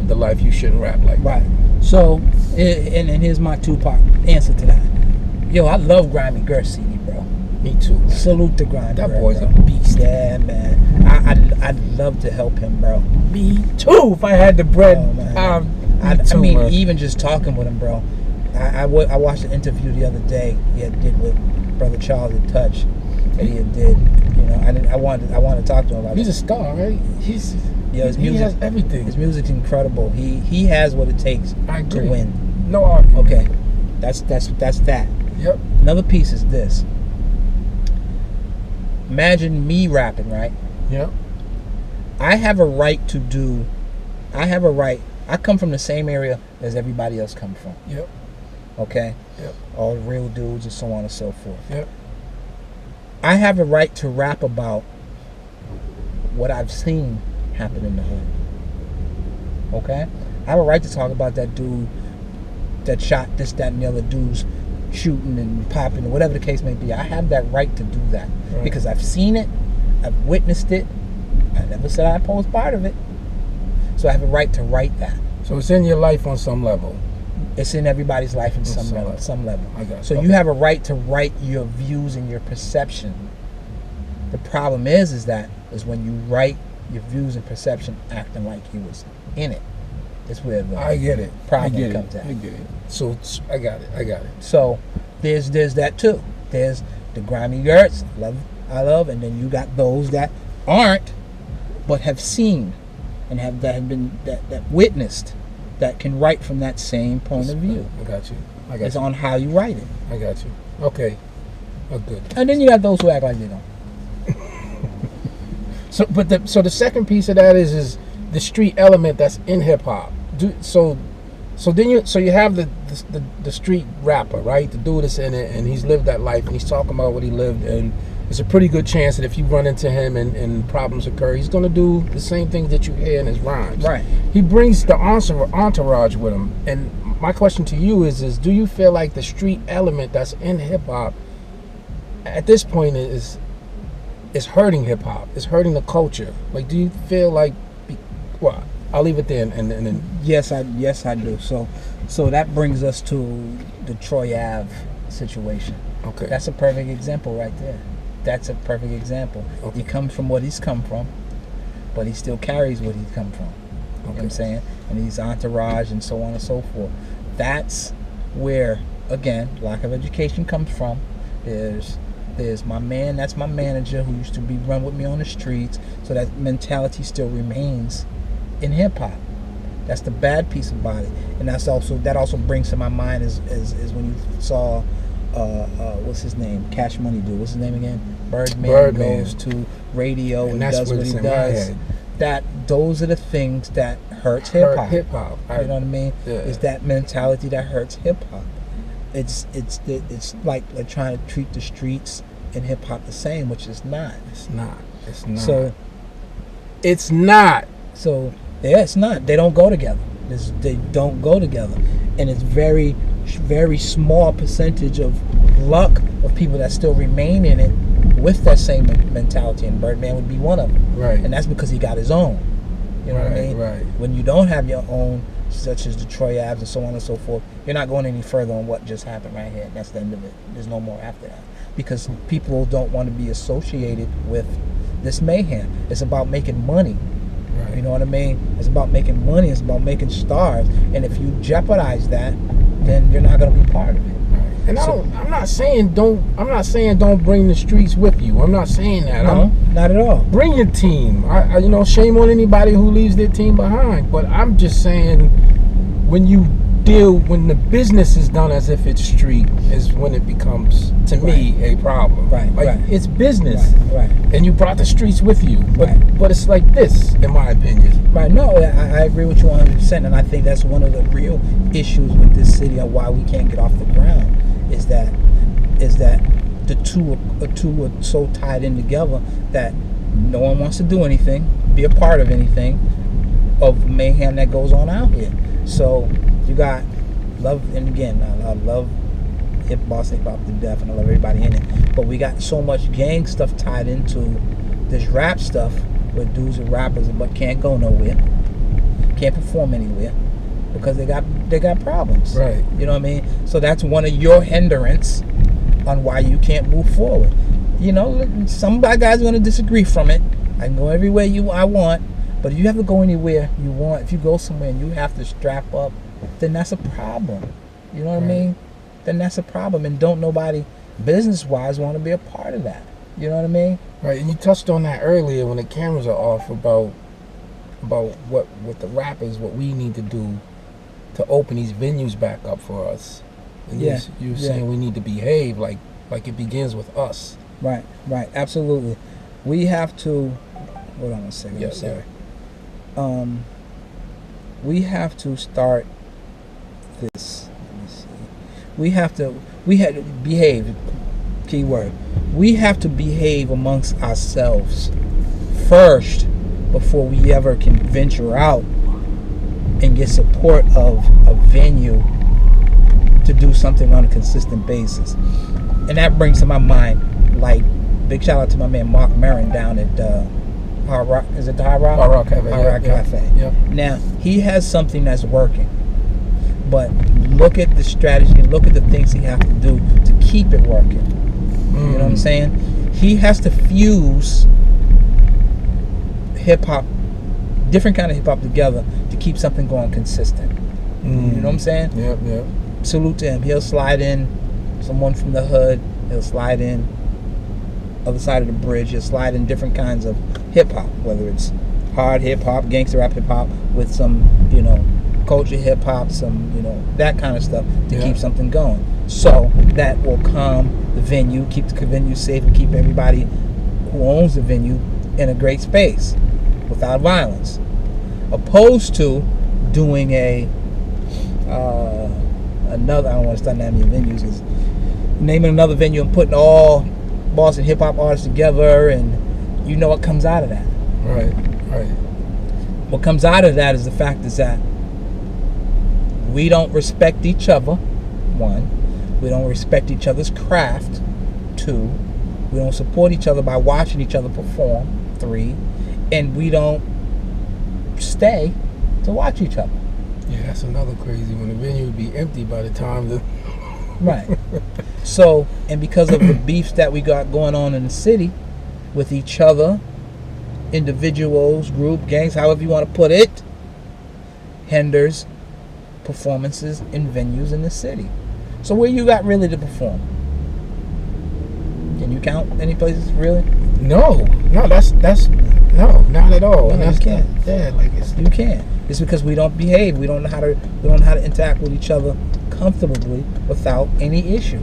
live the life, you shouldn't rap like that. Right. So, and here's my two-part answer to that. Yo, I love Grime Gurt CD, bro. Me too, man. Salute to Grime Gurt. That boy's bro. a beast. Yeah, man. I'd love to help him, bro. Me too. If I had the bread, Oh, man. I mean, bro. Even just talking with him, bro. I watched an interview the other day he did with Brother Charles at Touch that he did. You know, I wanted to talk to him about. He's a star, right? His music, he has everything. His music's incredible. He has what it takes to win. No argument. Okay, that's that. Yep. Another piece is this. Imagine me rapping, right? Yep. I have a right. I come from the same area as everybody else come from. Yep. Okay? Yep. All the real dudes and so on and so forth. Yep. I have a right to rap about what I've seen happen in the hood. Okay? I have a right to talk about that dude that shot this, that, and the other dudes shooting and popping, or whatever the case may be. I have that right to do that. Right. Because I've seen it, I've witnessed it. I never said I opposed part of it. So I have a right to write that. So it's in your life on some level. It's in everybody's life on some level. I got it. So you have a right to write your views and your perception. The problem is when you write your views and perception acting like you was in it. That's where the problem comes at. I get it. So I got it. So there's that too. There's the Grime Gurts, I love, and then you got those that aren't, but have seen and have witnessed, that can write from that same point of view. I got you. It's on how you write it. I got you. Okay. Oh, good. And then you got those who act like they don't. So the second piece of that is the street element that's in hip hop. So you have the street rapper, right? The dude that's in it, and he's lived that life, and he's talking about what he lived, and it's a pretty good chance that if you run into him and problems occur, he's going to do the same things that you hear in his rhymes. Right. He brings the entourage with him, and my question to you is do you feel like the street element that's in hip hop at this point is hurting hip hop? It's hurting the culture. Like, do you feel like? Well, I'll leave it there, and then. Yes, I do. So that brings us to the Troy Ave situation. Okay. That's a perfect example right there. That's a perfect example. Okay. He comes from what he's come from, but he still carries what he's come from. You know what I'm saying? And he's entourage and so on and so forth. That's where, again, lack of education comes from. There's my man, that's my manager who used to run with me on the streets. So that mentality still remains in hip hop. That's the bad piece about it. And that also brings to my mind is when you saw what's his name? Cash Money dude. What's his name again? Birdman goes to radio and does what he does. Those are the things that hurts hip hop. You know what I mean? Yeah. It's that mentality that hurts hip hop. It's like trying to treat the streets and hip hop the same, which is not. It's not. So it's not. So yeah, it's not. They don't go together. They don't go together, and it's very, very small percentage of luck of people that still remain in it with that same mentality. And Birdman would be one of them. Right. And that's because he got his own. You know what I mean? Right. When you don't have your own, such as the Troy Abs and so on and so forth, you're not going any further on what just happened right here. That's the end of it. There's no more after that. Because people don't want to be associated with this mayhem. It's about making money. Right. You know what I mean? It's about making money. It's about making stars. And if you jeopardize that, then you're not going to be part of it. And I'm not saying don't bring the streets with you. I'm not saying that. No, not at all. Bring your team. I shame on anybody who leaves their team behind. But I'm just saying, when the business is done as if it's street, is when it becomes, to me, a problem. Right. It's business. Right. And you brought the streets with you. But it's like this, in my opinion. Right. No, I agree with you 100%, and I think that's one of the real issues with this city of why we can't get off the ground. Is that the two are so tied in together that no one wants to do anything, be a part of anything of mayhem that goes on out here. So you got love, and again, I love hip hop to death, and I love everybody in it. But we got so much gang stuff tied into this rap stuff, where dudes are rappers but can't go nowhere, can't perform anywhere because they got problems. Right. You know what I mean? So that's one of your hindrance on why you can't move forward. You know, some guys are going to disagree from it. I can go everywhere I want, but if you have to go anywhere you want, if you go somewhere and you have to strap up, then that's a problem. You know what I mean? Then that's a problem, and don't nobody business-wise want to be a part of that. You know what I mean? Right, and you touched on that earlier when the cameras are off about what the rappers, what we need to do to open these venues back up for us. And you're saying we need to behave like it begins with us. Right, absolutely. We have to. Hold on a second. I'm sorry. We have to start this. Let me see. We had to behave. Key word. We have to behave amongst ourselves first before we ever can venture out and get support of a venue to do something on a consistent basis. And that brings to my mind, like, big shout out to my man Mark Maron down at Hard Rock. Is it the Hard Rock? Hard Rock Cafe. Hard Rock Cafe. Yep. Now, he has something that's working. But look at the strategy and look at the things he has to do to keep it working. You know what I'm saying? He has to fuse hip-hop, different kind of hip-hop together to keep something going consistent. You know what I'm saying? Yep. Salute to him. He'll slide in someone from the hood. He'll slide in other side of the bridge. He'll slide in different kinds of hip-hop, whether it's hard hip-hop, gangster rap hip-hop with some, culture hip-hop, some, that kind of stuff to keep something going. So that will calm the venue, keep the venue safe, and keep everybody who owns the venue in a great space without violence. Opposed to doing another, I don't want to start naming venues, is naming another venue and putting all Boston hip-hop artists together, and you know what comes out of that. Right. What comes out of that is the fact is that we don't respect each other, one. We don't respect each other's craft, two. We don't support each other by watching each other perform, three. And we don't stay to watch each other. Yeah, that's another crazy one. The venue would be empty by the time the... Right. So, and because of the beefs that we got going on in the city with each other, individuals, group, gangs, however you want to put it, hinders performances in venues in the city. So where you got really to perform? Can you count any places really? No, that's no, not at all. No, and that's you can't. You can't. It's because we don't behave. We don't know how to interact with each other comfortably without any issue.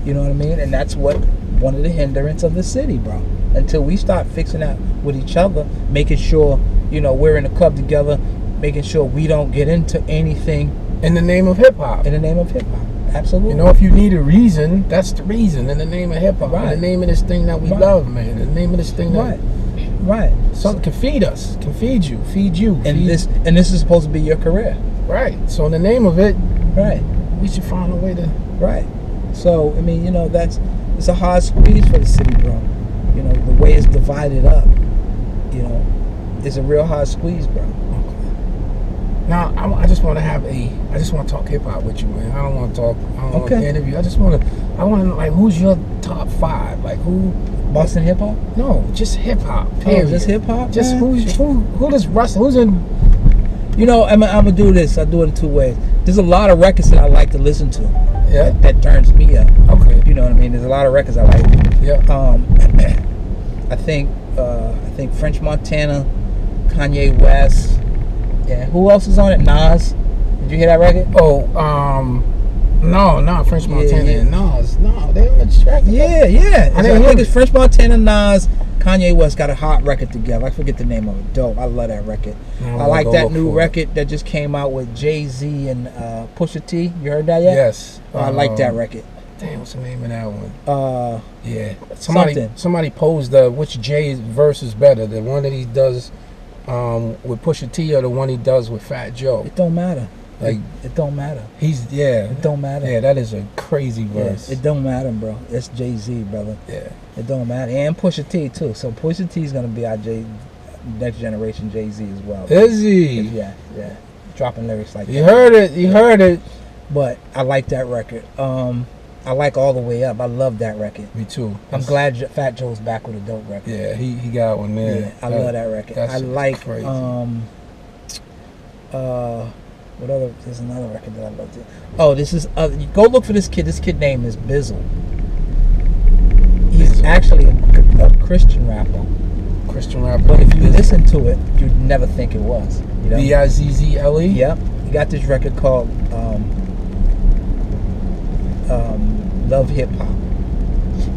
You know what I mean? And that's one of the hindrance of the city, bro. Until we start fixing that with each other, making sure we're in a club together, making sure we don't get into anything in the name of hip hop. In the name of hip hop. Absolutely. If you need a reason, that's the reason. In the name of hip hop. Right. In the name of this thing that we love, man. In the name of this thing that Right. Something can feed us, can feed you. And this is supposed to be your career. Right. So in the name of it, right, we should find a way to. Right. So I mean, it's a hard squeeze for the city, bro. The way it's divided up, it's a real hard squeeze, bro. Okay. Now I just want to talk hip hop with you, man. I don't want to interview. I want to like, who's your top 5? Like who? Boston hip hop? No, just hip hop. Period. Oh, just hip hop. Just who does Russell? Who's in? I'm gonna do this. I do it in 2 ways. There's a lot of records that I like to listen to. Yeah. That turns me up. Okay. You know what I mean? There's a lot of records I like. Yeah. I think French Montana, Kanye West. Yeah. Who else is on it? Nas. Did you hear that record? Oh, no, not French Montana and Nas. No, they on the track. Yeah. I think it's French Montana, Nas, Kanye West got a hot record together. I forget the name of it. Dope. I love that record. I like that new record that just came out with Jay-Z and Pusha T. You heard that yet? Yes. I like that record. Damn, what's the name of that one? Yeah. Somebody posed which Jay's verse is better, the one that he does with Pusha T or the one he does with Fat Joe. It don't matter. Like it don't matter. It don't matter. Yeah, that is a crazy verse. Yeah, it don't matter, bro. It's Jay-Z, brother. Yeah. It don't matter. And Pusha T too. So Pusha T is gonna be our next generation Jay-Z as well. Is he? Yeah. Dropping lyrics like You that. heard it. You heard it. But I like that record. I like All the Way Up. I love that record. Me too. I'm glad Fat Joe's back with a dope record. Yeah, he got one there. Yeah, I love that record. I like crazy. what other? There's another record that I love too. Oh, this is go look for this kid. This kid name is Bizzle. He's actually a Christian rapper. Christian rapper. But if you listen to it, you'd never think it was. You know? Bizzle. Yep. He got this record called Love Hip Hop.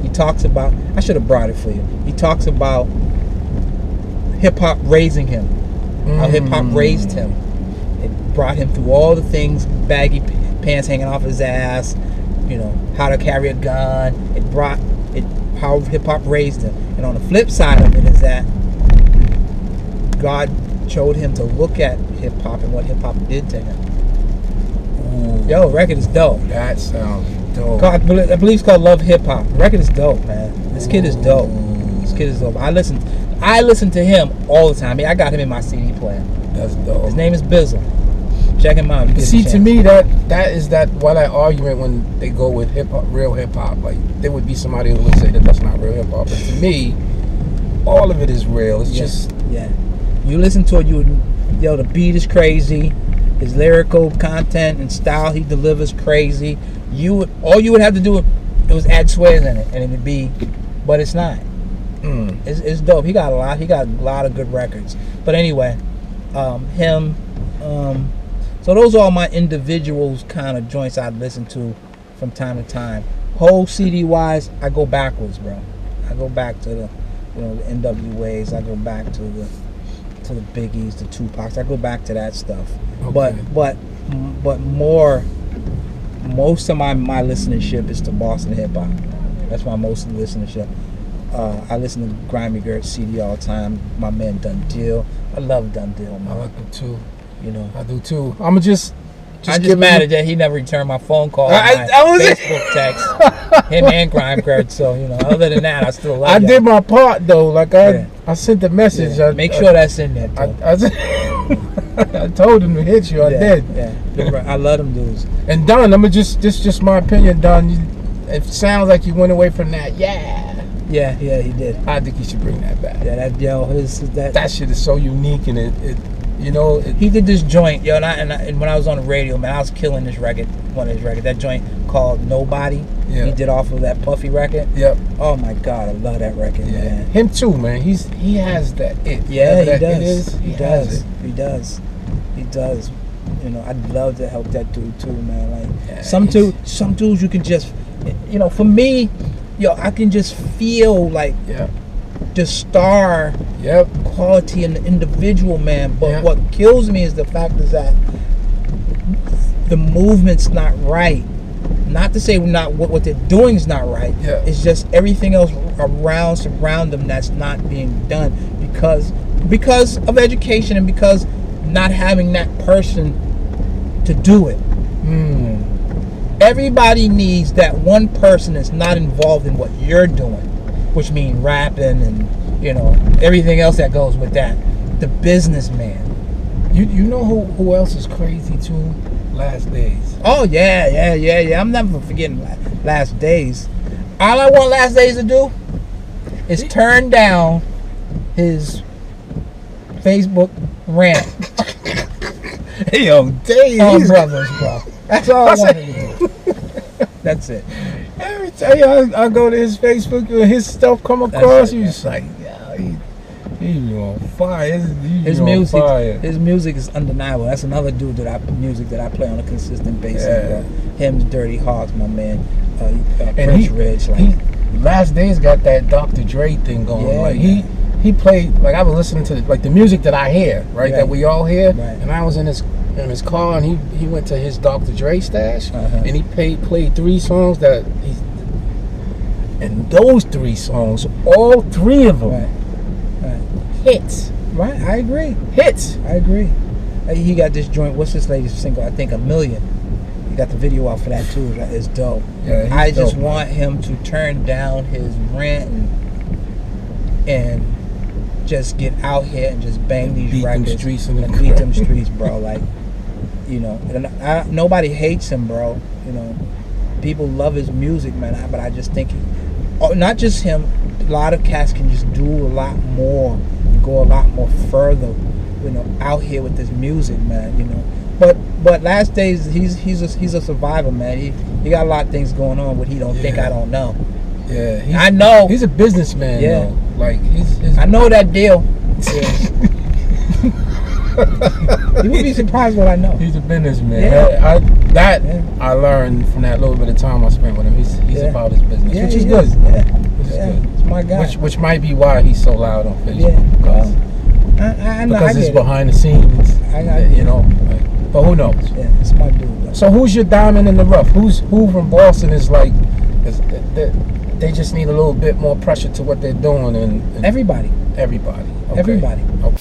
He talks about, I should have brought it for you. He talks about hip hop raising him. How hip hop raised him. It brought him through all the things, baggy pants hanging off his ass, you know, how to carry a gun. It brought it how hip hop raised him. And on the flip side of it is that God showed him to look at hip hop and what hip hop did to him. Ooh, Yo, record is dope. that sounds dope. I believe it's called Love Hip Hop. Record is dope, man. This kid is dope. This kid is dope. I listen to him all the time. I got him in my CD player. That's dope. His name is Bizzle. Check him out. See, to me, that is why that argument when they go with hip hop, real hip hop, like there would be somebody who would say that that's not real hip hop. But to me, all of it is real. It's just You listen to it, the beat is crazy. His lyrical content and style he delivers crazy. All you would have to do it was add swears in it, and it would be, but it's not. It's dope. He got a lot of good records. But anyway, him. So those are all my individuals kind of joints I listen to from time to time. Whole CD wise, I go backwards, bro. I go back to the NWAs. I go back to the Biggies, the Tupacs. I go back to that stuff. Okay. But most of my listenership is to Boston hip hop. That's my most listenership. I listen to Grime Gurt CD all the time. My man Dunl Dealy. I love Dunl Dealy, man. I like him too. You know, I do too. I'm just mad that he never returned my phone call. I was Facebook text. Him and Grime Gurt. So other than that, I still love. I did my part though. Like I sent the message. Yeah. Make sure that's in there. I told him to hit you. I did. Yeah, I love them dudes. And Don, this just my opinion, Don. It sounds like you went away from that. Yeah, he did. I think you should bring that back. Yeah, that shit is so unique, and he did this joint, yo, and when I was on the radio, man, I was killing this record, one of his records, that joint called Nobody. Yeah. He did off of that Puffy record. Yep. Oh my God, I love that record, man. Him too, man. He has that it. Yeah, he does. He does. I'd love to help that dude too, man. Like some dudes you can just, for me, I can just feel like the star quality in the individual, man. But what kills me is the fact is that the movement's not right. Not to say not what they're doing is not right. Yeah. It's just everything else surround them that's not being done because of education and because not having that person to do it. Everybody needs that one person that's not involved in what you're doing, which means rapping and everything else that goes with that. The businessman. You know who else is crazy too? Last Days. Oh yeah. I'm never forgetting Last Days. All I want Last Days to do is turn down his Facebook rant. Hey, yo, Days. On brothers, bro. That's all I want him to do. That's it. Every time I go to his Facebook and his stuff come across, you just like, he's on fire. His music is undeniable. That's another dude that I play on a consistent basis. Yeah. Him's Dirty Hearts, my man. And Prince Rich. Last Days got that Dr. Dre thing going. He played, like I was listening to like the music that I hear, right? That we all hear. Right. And I was in his car and he went to his Dr. Dre stash and he played 3 songs and those 3 songs, all 3 of them hits. Right, I agree. Hits. I agree. He got this joint, what's this latest single? I think $1 Million. He got the video out for that too. It's dope. Yeah, I just want him to turn down his rant and just get out here and just bang these beat them records streets in the and beat them streets, bro. Like, you know, and nobody hates him, bro. You know, people love his music, man. But I just think, not just him, a lot of cats can just do a lot more, go a lot more further, you know, out here with this music, man. You know, but last days he's a survivor, man. He got a lot of things going on, but he don't think I don't know. Yeah, I know he's a businessman. Yeah, though. Like I know that deal. Yeah. You would be surprised what I know. He's a businessman. Yeah. I learned from that little bit of time I spent with him. He's about his business, which is good. Yeah. Which is good. It's my guy. Which might be why he's so loud on Facebook. Yeah. Because, I know. because it's behind the scenes. You know. Like, but who knows? Yeah, it's my dude. Though. So who's your diamond in the rough? Who from Boston is like? They just need a little bit more pressure to what they're doing, and everybody. Okay. Everybody. Okay.